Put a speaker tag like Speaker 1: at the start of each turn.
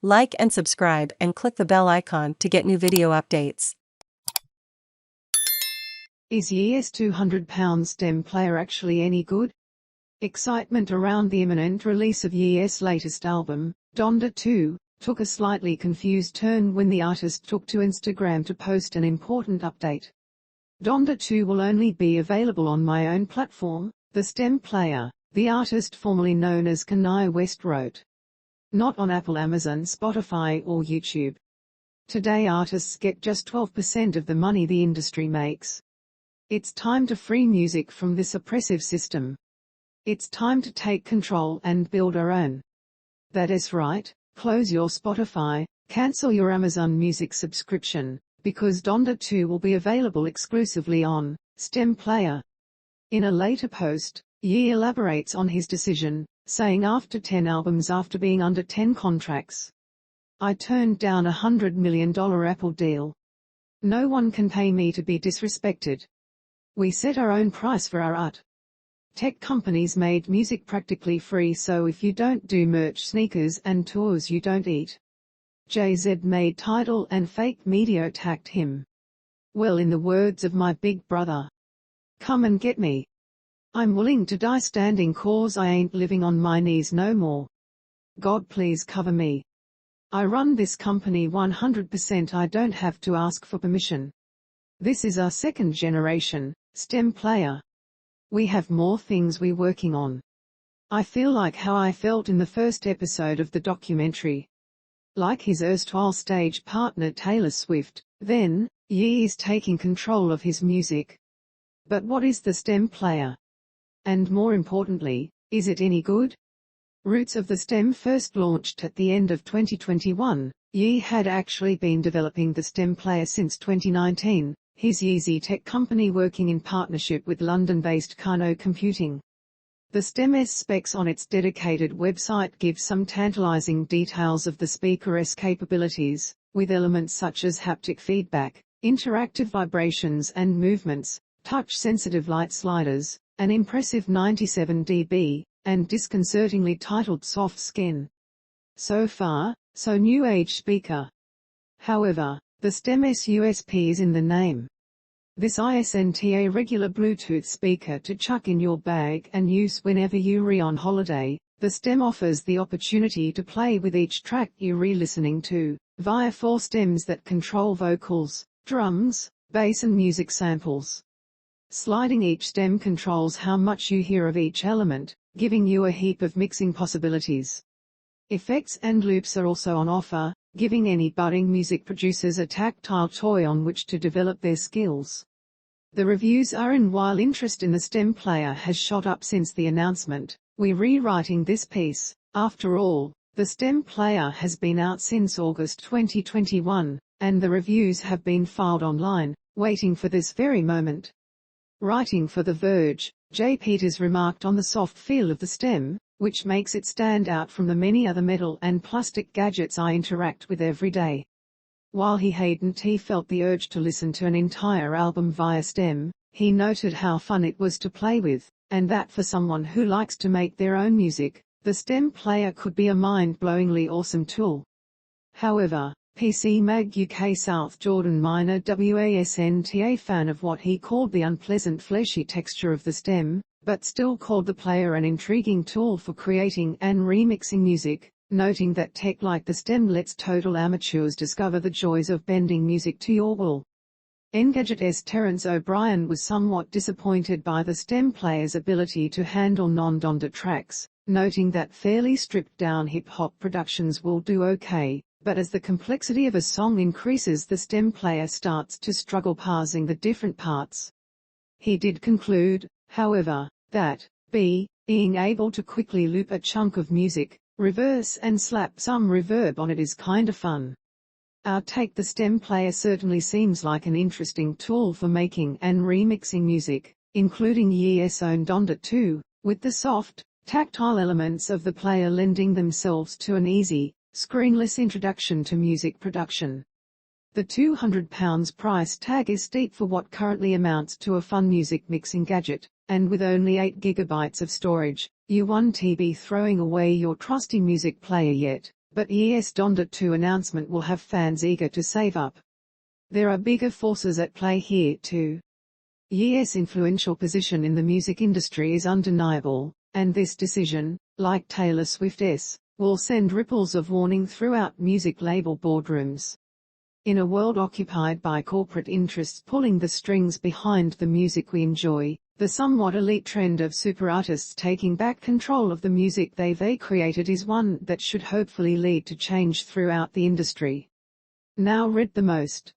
Speaker 1: Like and subscribe and click the bell icon to get new video updates.
Speaker 2: Is Ye's £200 stem player actually any good? Excitement around the imminent release of Ye's latest album, Donda 2, took a slightly confused turn when the artist took to Instagram to post an important update. Donda 2 will only be available on my own platform, the Stem Player, the artist formerly known as Kanye West wrote. Not on Apple, Amazon, Spotify or YouTube. Today artists get just 12% of the money the industry makes. It's time to free music from this oppressive system. It's time to take control and build our own. That is right, close your Spotify, cancel your Amazon Music subscription, because Donda 2 will be available exclusively on Stem Player. In a later post, Ye elaborates on his decision, saying after 10 albums after being under 10 contracts, I turned down $100 million Apple deal. No one can pay me to be disrespected. We set our own price for our art. Tech companies made music practically free, so if you don't do merch, sneakers and tours, you don't eat. Jay-Z made Tidal and fake media attacked him. Well, in the words of my big brother, come and get me. I'm willing to die standing, cause I ain't living on my knees no more. God please cover me. I run this company 100%, I don't have to ask for permission. This is our second generation, Stem Player. We have more things we're working on. I feel like how I felt in the first episode of the documentary. Like his erstwhile stage partner Taylor Swift, then, Ye is taking control of his music. But what is the Stem Player? And more importantly, is it any good? Roots of the Stem first launched at the end of 2021. Ye had actually been developing the Stem Player since 2019, his Yeezy tech company working in partnership with London-based Kano Computing. The Stem's specs on its dedicated website give some tantalizing details of the speaker's capabilities, with elements such as haptic feedback, interactive vibrations and movements, touch-sensitive light sliders, an impressive 97 dB, and disconcertingly titled soft skin. So far, so new age speaker. However, the Stem's USP is in the name. This isn't a regular Bluetooth speaker to chuck in your bag and use whenever you're on holiday. The Stem offers the opportunity to play with each track you're re-listening to, via 4 stems that control vocals, drums, bass and music samples. Sliding each stem controls how much you hear of each element, giving you a heap of mixing possibilities. Effects and loops are also on offer, giving any budding music producers a tactile toy on which to develop their skills. The reviews are in. While interest in the Stem Player has shot up since the announcement, we're rewriting this piece. After all, the Stem Player has been out since August 2021, and the reviews have been filed online, waiting for this very moment. Writing for The Verge, Jay Peters remarked on the soft feel of the Stem, which makes it stand out from the many other metal and plastic gadgets I interact with every day. While he felt the urge to listen to an entire album via Stem, he noted how fun it was to play with, and that for someone who likes to make their own music, the Stem Player could be a mind-blowingly awesome tool. However, PC Mag UK South Jordan Minor wasn't a fan of what he called the unpleasant fleshy texture of the Stem, but still called the player an intriguing tool for creating and remixing music, noting that tech like the Stem lets total amateurs discover the joys of bending music to your will. Engadget's Terence O'Brien was somewhat disappointed by the Stem Player's ability to handle non-Donda tracks, noting that fairly stripped-down hip-hop productions will do okay, but as the complexity of a song increases, the Stem Player starts to struggle parsing the different parts. He did conclude, however, that being able to quickly loop a chunk of music, reverse and slap some reverb on it is kinda fun. Our take: the Stem Player certainly seems like an interesting tool for making and remixing music, including Ye's own Donda 2, with the soft, tactile elements of the player lending themselves to an easy, screenless introduction to music production. The £200 price tag is steep for what currently amounts to a fun music mixing gadget, and with only 8 GB of storage, you won't be throwing away your trusty music player yet. but Ye's Donda 2 announcement will have fans eager to save up. There are bigger forces at play here too. Ye's influential position in the music industry is undeniable, and this decision, like Taylor Swift's, will send ripples of warning throughout music label boardrooms. In a world occupied by corporate interests pulling the strings behind the music we enjoy, the somewhat elite trend of super artists taking back control of the music they created is one that should hopefully lead to change throughout the industry. Now read the most